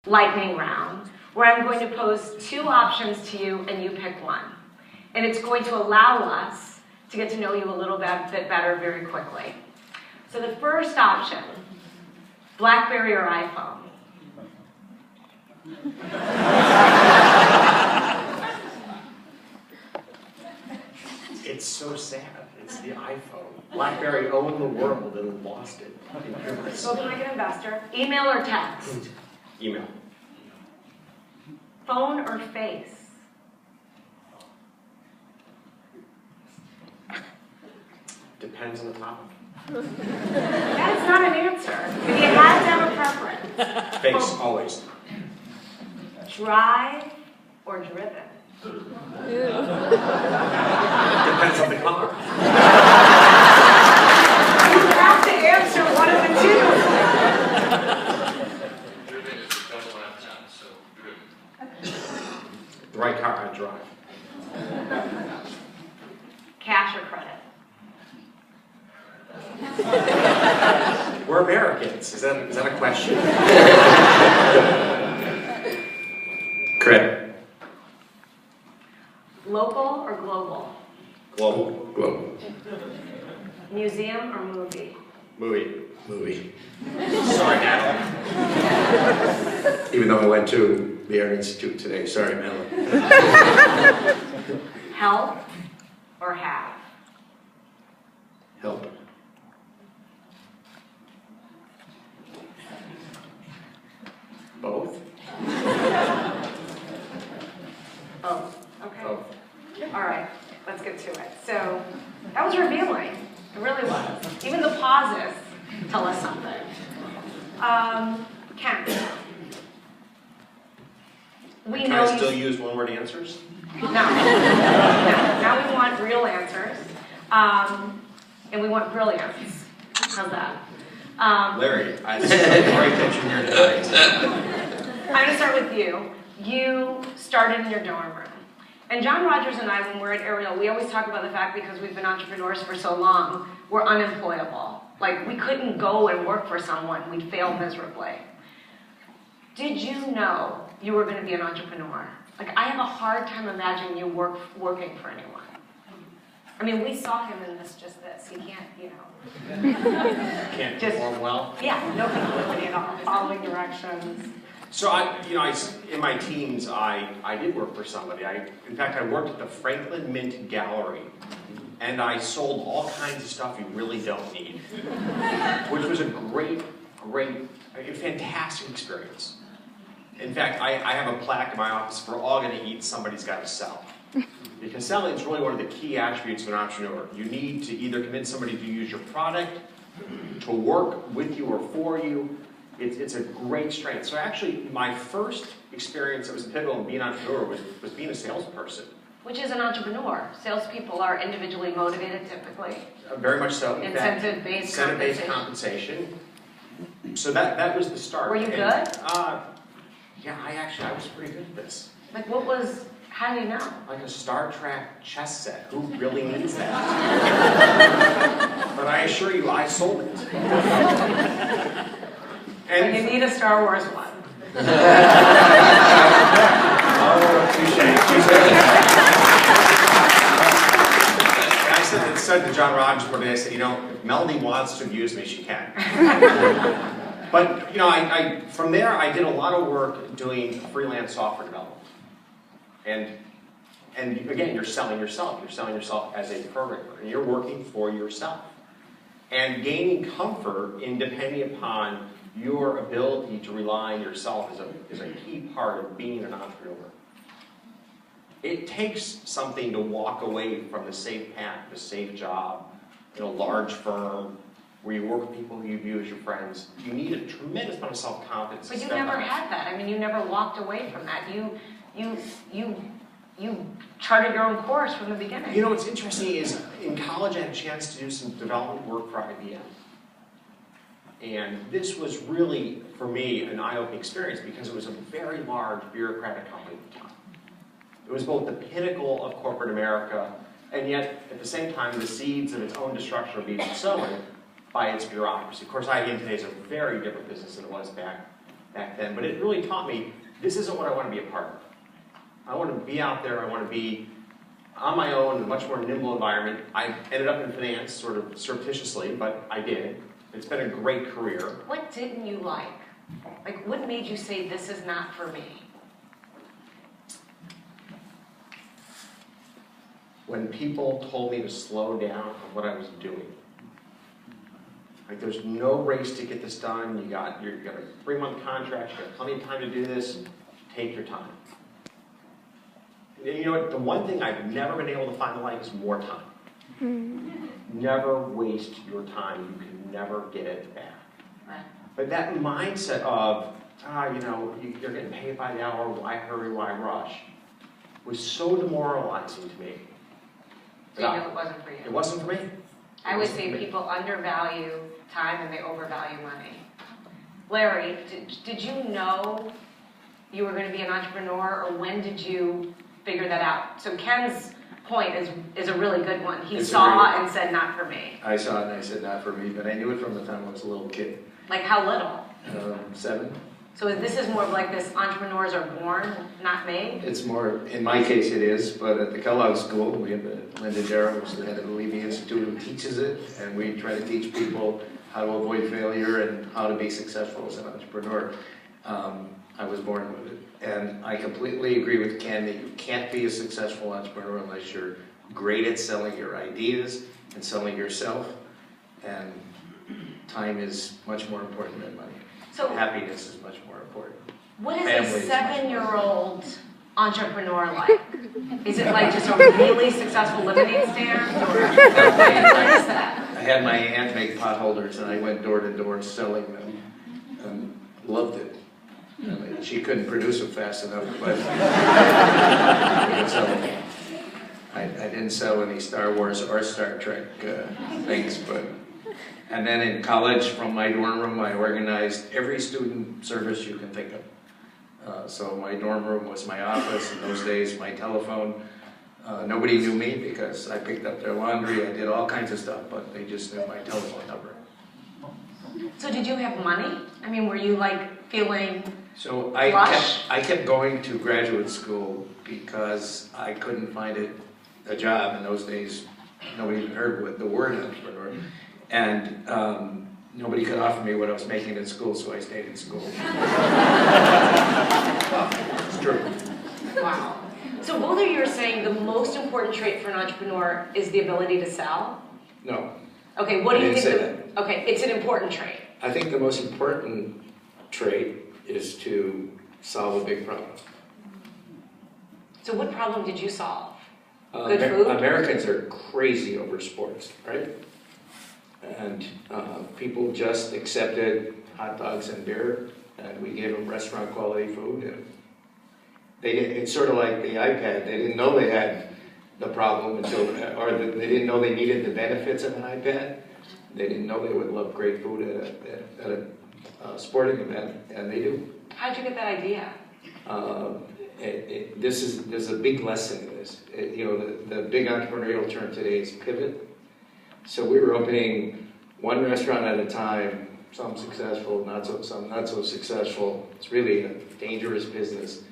lightning round where I'm going to pose two options to you and you pick one. And it's going to allow us to get to know you a little bit better very quickly. So the first option, BlackBerry or iPhone? It's so sad. It's the iPhone. BlackBerry owned the world and lost it. Spoken like an investor. Email or text? Email. Phone or face? Depends on the topic. That is not an answer. If you had to have a preference. Face, always. Drive or driven? Depends on the car. You have to answer one of the two. Driven is the best one I've done, so driven. The right car, I drive. Cash or credit? We're Americans. Is that a question? Credit. Local or global? Global. Global. Museum or movie? Movie. Movie. Sorry, Natalie. Even though I went to the Art Institute today. Sorry, Mellody. Help or have? Help. Both? Both. Okay. Both. All right, let's get to it. So that was revealing. It really was. Even the pauses tell us something. Ken. Can I still use one-word answers? No. Now we want real answers. And we want brilliance. How's that? Larry, I see great attention here tonight. I'm going to start with you. You started in your dorm room. And John Rogers and I, when we're at Ariel, we always talk about the fact because we've been entrepreneurs for so long, we're unemployable. Like, we couldn't go and work for someone. We'd fail miserably. Did you know you were going to be an entrepreneur? Like, I have a hard time imagining you working for anyone. I mean, we saw him in this. He can't, Can't just perform well? Yeah, no capability at all, following directions. So in my teens, I did work for somebody. In fact, I worked at the Franklin Mint Gallery, and I sold all kinds of stuff you really don't need, which was a fantastic experience. In fact, I have a plaque in my office, "If we're all going to eat, somebody's got to sell." Because selling is really one of the key attributes of an entrepreneur. You need to either convince somebody to use your product, to work with you or for you. It's a great strength. So actually, my first experience that was pivotal in being an entrepreneur was being a salesperson. Which is an entrepreneur. Salespeople are individually motivated typically. Very much so. Incentive-based compensation. So that was the start. Were you good? Yeah, I was pretty good at this. Like how do you know? Like a Star Trek chess set. Who really needs that? But I assure you, I sold it. And you need a Star Wars one. Oh, touche. I said to John Rogers one day, I said, if Mellody wants to abuse me, she can. But, from there, I did a lot of work doing freelance software development. And again, you're selling yourself. You're selling yourself as a programmer, and you're working for yourself. And gaining comfort in depending upon your ability to rely on yourself is a key part of being an entrepreneur. It takes something to walk away from the safe path, the safe job, in a large firm where you work with people who you view as your friends. You need a tremendous amount of self-confidence. But you never had that. I mean, you never walked away from that. You charted your own course from the beginning. What's interesting is in college I had a chance to do some development work for IBM. And this was really, for me, an eye-opening experience because it was a very large bureaucratic company at the time. It was both the pinnacle of corporate America, and yet, at the same time, the seeds of its own destruction were being sown by its bureaucracy. Of course, IBM today is a very different business than it was back back then, but it really taught me this isn't what I want to be a part of. I want to be out there, I want to be on my own in a much more nimble environment. I ended up in finance sort of surreptitiously, but I did. It's been a great career. What didn't you like? Like, what made you say, this is not for me? When people told me to slow down on what I was doing. Like, there's no race to get this done. You got a 3-month contract, you got plenty of time to do this. Take your time. And you know what? The one thing I've never been able to find in life is more time. Never waste your time. You can never get it back. Right. But that mindset of, you're getting paid by the hour, why hurry, why rush, was so demoralizing to me. So you know it wasn't for you. It wasn't for me. I would say people undervalue time and they overvalue money. Larry, did you know you were going to be an entrepreneur, or when did you figure that out? So Ken's point is a really good one. He saw and said, not for me. I saw it and I said, not for me, but I knew it from the time I was a little kid. Like how little? 7. So this is more of like this, entrepreneurs are born, not made? It's more, in my case it is, but at the Kellogg School, we have Linda Darrow, who's the head of the Levy Institute, who teaches it, and we try to teach people how to avoid failure and how to be successful as an entrepreneur. I was born with it. And I completely agree with Ken that you can't be a successful entrepreneur unless you're great at selling your ideas and selling yourself. And time is much more important than money. So happiness is much more important. what is Family a is much more 7-year-old entrepreneur like? Is it like just a really successful lemonade stand, or what is that? I had my aunt make pot holders and I went door to door selling them and loved it. I mean, she couldn't produce them fast enough, but so I didn't sell any Star Wars or Star Trek things, but. And then in college, from my dorm room, I organized every student service you can think of. So my dorm room was my office, in those days my telephone. Nobody knew me because I picked up their laundry, I did all kinds of stuff, but they just knew my telephone number. So did you have money? I mean, were you like feeling So flush? I kept going to graduate school because I couldn't find a job. In those days, nobody even heard the word entrepreneur. And nobody could offer me what I was making in school, so I stayed in school. It's true. Wow. So both of you are saying the most important trait for an entrepreneur is the ability to sell? No. Okay, what do you I didn't think? say Okay, it's an important trait. I think the most important trait is to solve a big problem. So what problem did you solve? Good food? Americans are crazy over sports, right? And people just accepted hot dogs and beer, and we gave them restaurant quality food. And it's sort of like the iPad. They didn't know they had the problem they didn't know they needed the benefits of an iPad. They didn't know they would love great food at a sporting event, and they do. How'd you get that idea? There's a big lesson in this. The big entrepreneurial term today is pivot. So we were opening one restaurant at a time, some successful, some not so successful. It's really a dangerous business.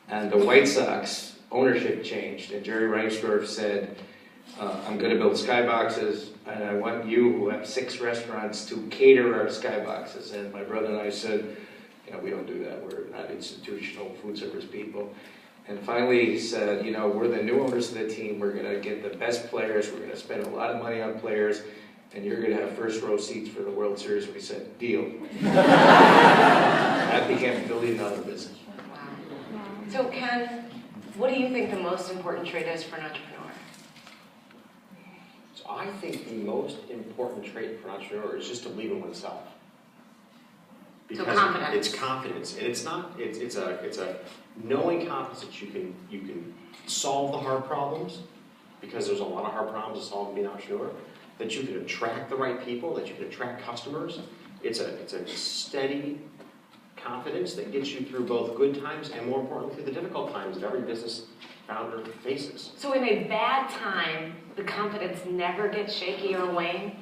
And the White Sox ownership changed, and Jerry Reinsdorf said, I'm going to build skyboxes, and I want you who have 6 restaurants to cater our skyboxes. And my brother and I said, we don't do that. We're not institutional food service people. And finally he said, we're the new owners of the team. We're going to get the best players. We're going to spend a lot of money on players. And you're going to have first row seats for the World Series. We said, deal. That became $1 billion business. Wow. So Ken, what do you think the most important trait is for an entrepreneur? So I think the most important trait for an entrepreneur is just to believe in oneself. So confidence. It's confidence, and it's a knowing confidence that you can solve the hard problems, because there's a lot of hard problems to solve being an entrepreneur. That you can attract the right people, that you can attract customers. It's a steady confidence that gets you through both good times and, more importantly, through the difficult times that every business founder faces. So in a bad time, the confidence never gets shaky or wanes?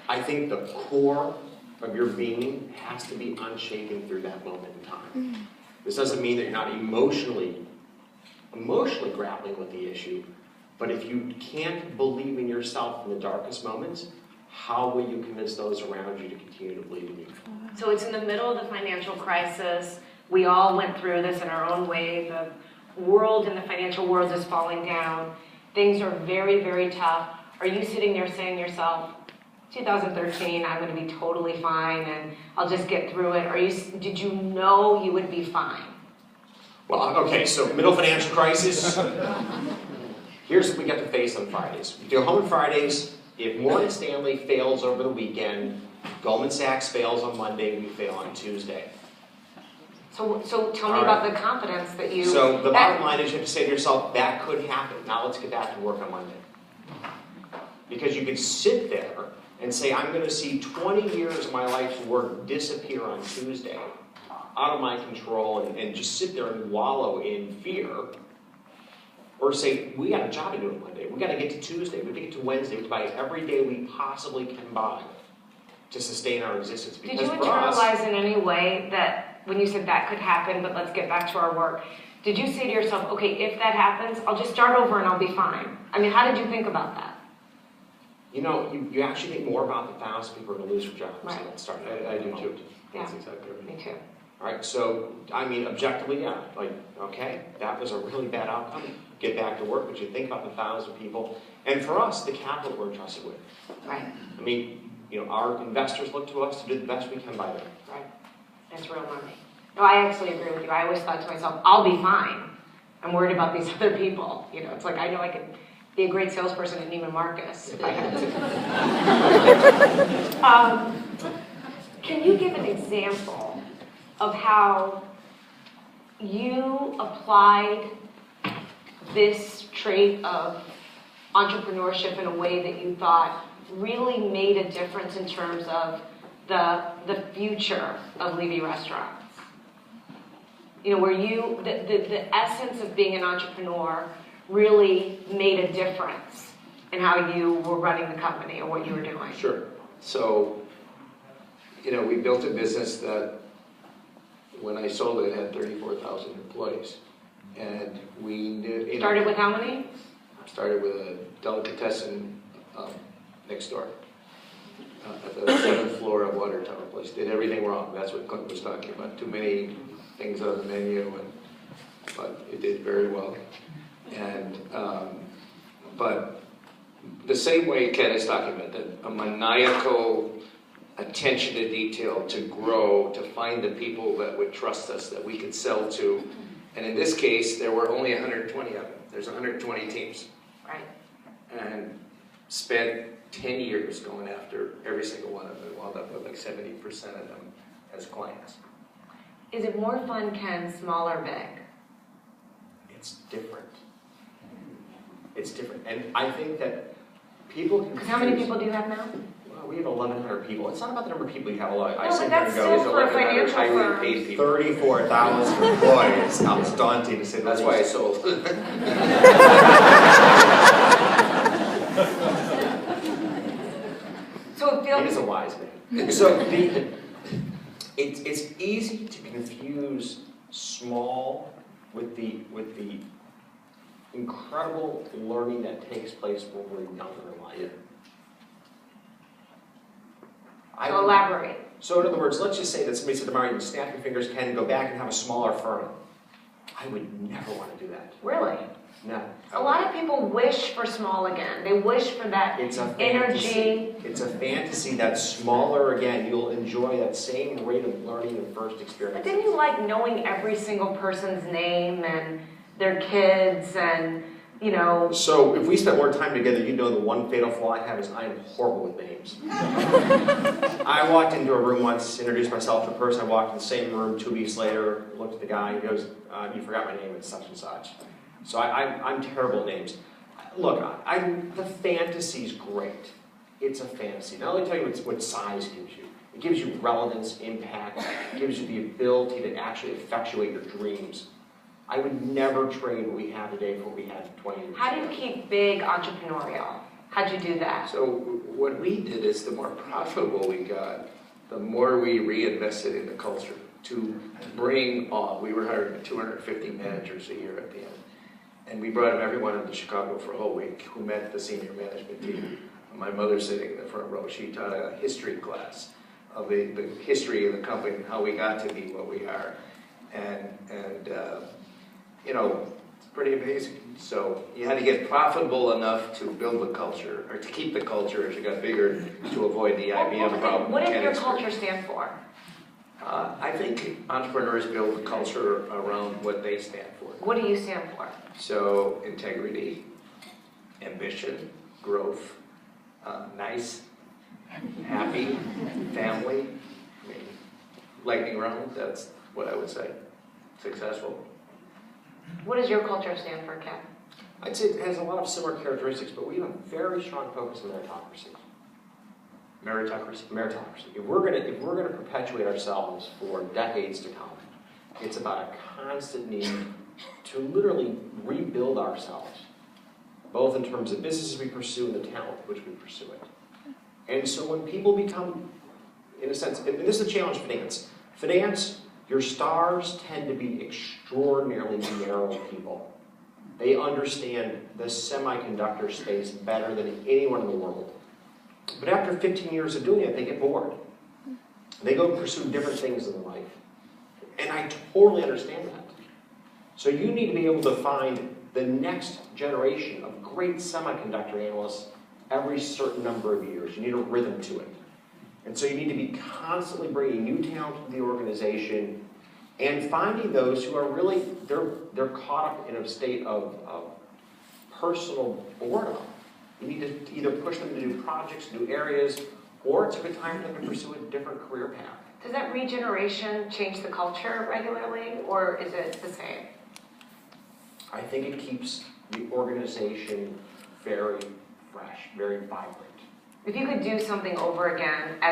I think the core of your being has to be unshaken through that moment in time. This doesn't mean that you're not emotionally grappling with the issue, but if you can't believe in yourself in the darkest moments, how will you convince those around you to continue to believe in you? So it's in the middle of the financial crisis. We all went through this in our own way. The world and the financial world is falling down. Things are very, very tough. Are you sitting there saying to yourself, 2013, I'm going to be totally fine and I'll just get through it? Did you know you would be fine? Well, okay, so middle financial crisis. Here's what we got to face on Fridays. We do home on Fridays. If Morgan Stanley fails over the weekend, Goldman Sachs fails on Monday, we fail on Tuesday. So tell me about the confidence that you... So the bottom line is you have to say to yourself, that could happen. Now let's get back to work on Monday. Because you could sit there and say, I'm going to see 20 years of my life's work disappear on Tuesday, out of my control, and just sit there and wallow in fear. Or say, we got a job to do on Monday. We got to get to Tuesday. We got to get to Wednesday. We have to buy every day we possibly can buy to sustain our existence. Did you internalize in any way that when you said that could happen, but let's get back to our work, did you say to yourself, okay, if that happens, I'll just start over and I'll be fine? I mean, how did you think about that? You know, you actually think more about the 1,000 people who are going to lose their jobs. Right. I do too. Yeah. That's exactly right. Me too. All right, so, I mean, objectively, yeah. Like, okay, that was a really bad outcome. Get back to work, but you think about the 1,000 people. And for us, the capital we're entrusted with. Right. I mean, you know, our investors look to us to do the best we can by them. Right. That's real money. No, I actually agree with you. I always thought to myself, I'll be fine. I'm worried about these other people. You know, it's like I know I could be a great salesperson at Neiman Marcus if I had to. Can you give an example of how you applied this trait of entrepreneurship in a way that you thought really made a difference in terms of the future of Levy restaurants? You know, where the essence of being an entrepreneur really made a difference in how you were running the company or what you were doing. Sure. So, you know, we built a business that, when I sold it, had 34,000 employees. And we knew... Started with how many? Started with a delicatessen next door. At the 7th floor of Water Tower Place. Did everything wrong. That's what Clint was talking about. Too many things on the menu, but it did very well. And but the same way Ken is talking about, that a maniacal attention to detail to grow, to find the people that would trust us, that we could sell to. And in this case, there were only 120 of them. There's 120 teams. Right. And spent 10 years going after every single one of them. Wound up with like 70% of them as clients. Is it more fun, Ken, small or big? It's different. It's different. And I think that people can... Because how many people do you have now? Well, we have 1,100 people. It's not about the number of people you have. I No, sit but there that's and go, still for a 1,100 financial highly firm. paid people. 34,000 employees. That was daunting to say the That's least. why I sold. So it He is feels... a wise man. So it's easy to confuse small with the incredible learning that takes place when we're younger in life. So elaborate. So in other words, let's just say that somebody said tomorrow, you snap your fingers, Ken, go back and have a smaller firm. I would never want to do that. Really? No. A lot of people wish for small again. They wish for that It's a energy. fantasy. It's a fantasy that's smaller again. You'll enjoy that same rate of learning the first experience. But didn't you like knowing every single person's name and their kids and, you know... So if we spent more time together, you'd know the one fatal flaw I have is I am horrible with names. I walked into a room once, introduced myself to a person. I walked in the same room 2 weeks later, looked at the guy, he goes, you forgot my name, it's such and such. So I'm terrible at names. Look, the fantasy's great. It's a fantasy. Now let me tell you what size gives you. It gives you relevance, impact, it gives you the ability to actually effectuate your dreams. I would never trade what we have today for what we had 20 years ago. How do you keep big entrepreneurial? How'd you do that? So what we did is, the more profitable we got, the more we reinvested in the culture to bring on, we were hiring 250 managers a year at the end. And we brought everyone into Chicago for a whole week who met the senior management team. My mother sitting in the front row, she taught a history class of the history of the company and how we got to be what we are. And you know, it's pretty amazing. So you had to get profitable enough to build the culture, or to keep the culture as you got bigger, to avoid the IBM problem. What does your culture stand for? I think entrepreneurs build a culture around what they stand for. What do you stand for? So integrity, ambition, growth, nice, happy, family. I mean, lightning round, that's what I would say. Successful. What does your culture stand for, Ken? I'd say it has a lot of similar characteristics, but we have a very strong focus on meritocracy. Meritocracy. If we're gonna perpetuate ourselves for decades to come, it's about a constant need to literally rebuild ourselves, both in terms of businesses we pursue and the talent which we pursue it. And so when people become, in a sense, and this is a challenge for finance. Finance, your stars tend to be extraordinarily narrow people. They understand the semiconductor space better than anyone in the world. But after 15 years of doing it, they get bored. They go pursue different things in life. And I totally understand that. So you need to be able to find the next generation of great semiconductor analysts every certain number of years. You need a rhythm to it. And so you need to be constantly bringing new talent to the organization and finding those who are really, they're caught up in a state of personal boredom. You need to either push them to do projects, new areas, or it's a good time for them to pursue a different career path. Does that regeneration change the culture regularly, or is it the same? I think it keeps the organization very fresh, very vibrant. If you could do something over again as